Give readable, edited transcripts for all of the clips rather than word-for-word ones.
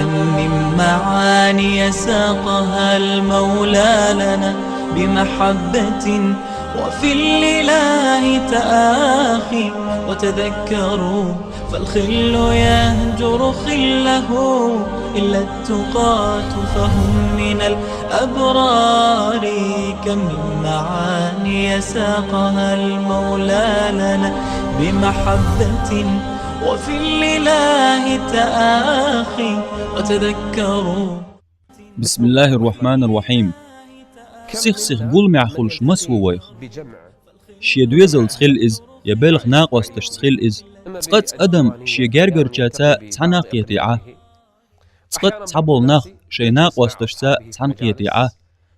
كم من معاني ساقها المولى لنا بمحبة وفي الإله تآخي. وتذكروا فالخل يهجر خله إلا التقاة فهم من الأبرار. كم من معاني ساقها المولى لنا بمحبة وفي الإله تآخي. وتذكروا. بسم الله الرحمن الرحيم. سيخ قول معخلش مسو ويخ شي دويزل تخيل إز يبالغ ناقوس تشتخيل إز تقت أدم شي جارجر جاتا تعناقيتي عاه تقت تحبول ناخ شي ناقوس تشتا تعنقيتي عاه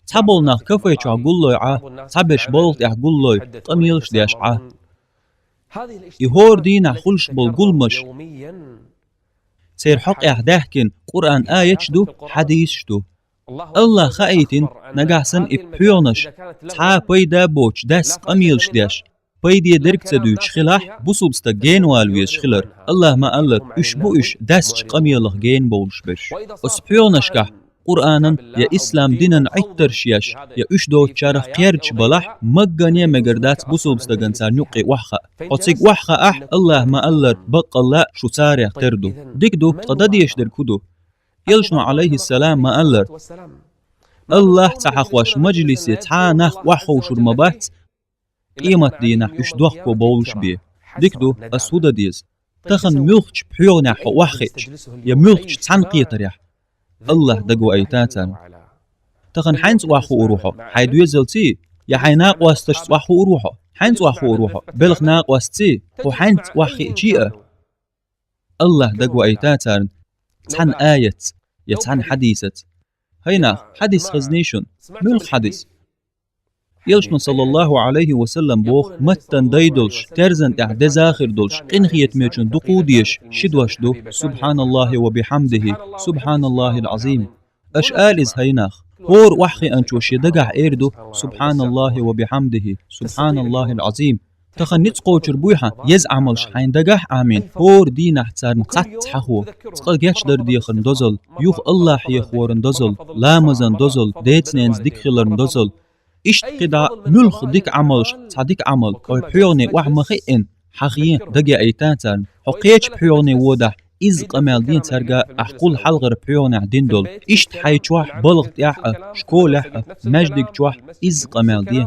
تحبول ناخ كفاي چا قول عاه تحبش بولت قول لوي قميلش دياش عاه يهور دينا خلش بول قلمش سير حق يحداحكن قرآن آية شدو حديث شدو الله خايتين نجاحسن إبحيونش تا بيدا بوش داس قميلش داش بيدي درك تدوش خلاح بصوبستا جين والويش خلر الله ما قالر إش بو إش داس قميلخ جين بولش بش وسبحيونش كح قرآنا يا إسلام دينا عيتر شياش يا إش دو تشارخ قيرج بلاح مجانيا مجردات بصوبستا جنسان يقي وحخا قصيق وحخا أح الله ما قالر بق الله شو تاريخ تردو ديك دو قداديش دركودو يلشنو عليه السلام ما قالر الله تحخوش مجلسي تحانخ وحوش المبات قيمة دينا إش دوخكو بولش بيه ديكدو أسودة ديز تخن ملخش بحيونا حو وحخيش يا ملخش تعنقية ريح الله دقو أيتاتان تخن حينس وحو أروحو حيدو يزلتي يا حيناق واستش وحو أروحو حينس وحو أروحو بلغ ناق واستي هو حينس وحي جيئة الله دقو أيتاتان تحن آية يتحن حديثة هينا حديث خزنيشن ملخ حديث يلشن صلى الله عليه وسلم بوخ متن ديدلش ترزن تحت زاخر دلش قنخيت ميشن دقوديش شدوشدو سبحان الله وبحمده سبحان الله العظيم أشآلز هيناخ هور وحخي أنشوش يدقع إيردو سبحان الله وبحمده سبحان الله العظيم تخنيت قوچر بويحا يزعملش حين دقاح آمين هور دين احتسار نقصت حخو تقل جاش در ديخن دوزل يوخ الله حيخورن دوزل لامزن دوزل ديتنينز ديك خلرن دوزل إشت قدا ملخ ديك عملش تصديك عمل أو بحيوني وحمخيئن حقيين دقا ايتاتان حقيتش بحيوني وودح إز قمال دين ترقى أحقول حلغر بحيوني عدين دول إشت حي چوح بلغ تياحة شكولح مجدك چوح إز قمال دين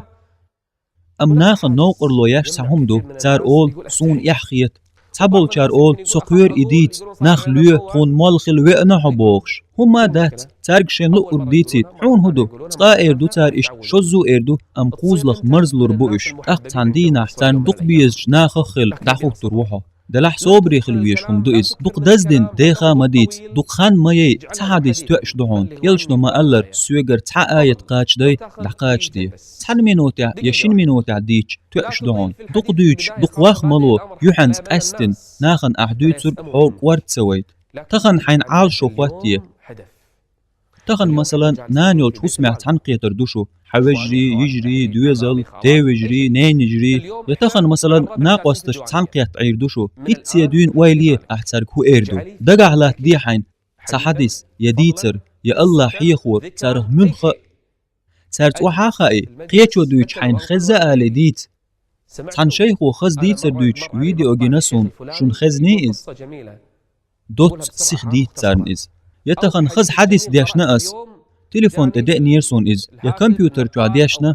أمناخ نوقر لو ياش سحومدو تار أول سون يحخيت تابول تار أول سقير إديت ناخ ليه خون مالخل وئنا حبوغش هما دات تارك شنلو أرديتي حون هدو تقا إردو تار إشت شزو إردو أم قوزلخ مرزلور بوش أقت عندينا تان دق بيزج ناخ خل دحو تروحو دلح صوبري خلويش هم دوئز دق دزدن ديخا مديت دق خان مايي تحاديس توأش دعون يلشنو ما ألر سويقر تحا آية قاش دي لحقاش دي تحن منوتع يشين منوتع ديش توأش دعون دق دوش دق واخ ملو يوحنز أستن ناخن أحدوت سرب حوق ورد سويت تخن حين عال شوفاتي تخن مثلا نانيول تسمع تنقيتر دوشو حوجري يجري دويزل تيوجري نين يجري يتخن مثلا ناقوستش تنقيت عير دوشو اتسيدوين وايليه احترك هو ايردو دقع لات دي حين تحديث يديتر يا الله حيخور تاره منخ تارت وحاخائي قيتشو دوش حين خزا آل ديت تحن شيخو خز ديتر دوش فيديو جنسون شون خزني إز دوت سيخ ديت تارن إز يتخن خز حديث دياشنا أس تليفون تدق نيرسون إز يا كمبيوتر جوا دياشنا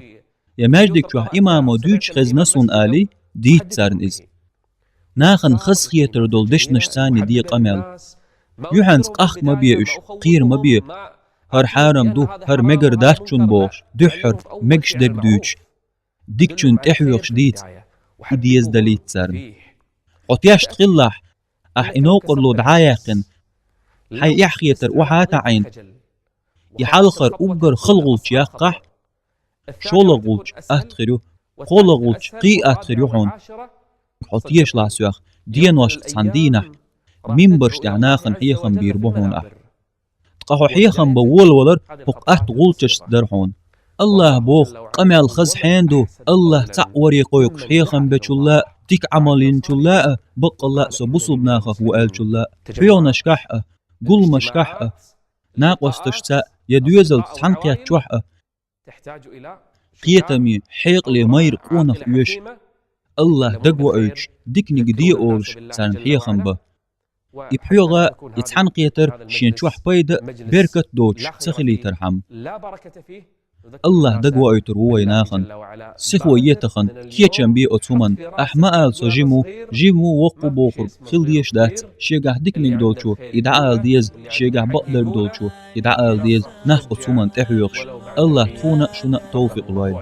يا ماجدك جوا إمامو دوش خزنسون آلي ديت تارن إز ناخن خز خيتر دول دش نشتاني دي قمل يوحنس قخ مبيئش قير مبيئ هر حارم دو هر مگر دارچون بوش دحر مگش دك دوش ديكچون تحويخش ديت وديز دليت تارن قطياش تقلح أح إنوقر لو دعايقن حي يحخيتر وحاتا عين يحالخر أبقر خلغلش يقح شولغلش أتخريو خولغلش قي أتخريو حون حطيش لاسيوخ دين واش تصندينح منبرش دعناخن حيخن بيربوهون أح تقاحو حيخن بول ولر فق أحت غلتش درحون الله بوخ قمع الخز حيندو الله تعوري قويق حيخن بچولا تيك عملين چولا بق الله سبصب ناخف وقال چولا حيونا شكح قل مشكحة ناقوس تشتا يدويزل تحنقيات شوحة قيتمي حيق لي مير قونخ يوش الله دقوا ايش ديكني قدي اولش سان حيخنبه يبحيوغا يتحنقيتر شين شوح بيد بيركت دوتش تخلي ترحم الله دقوا ايتر ويناخن سخو يتخن كيتشن بي اتومن احماء سجيمو جيمو وقو بوخر خلديش دات شيغا ديكنيك دولشو يدعال ديز شيغا بقدر دولشو يدعال ديز ناخ اتومن تحيوخش الله تخونا شنا توفيق الوايد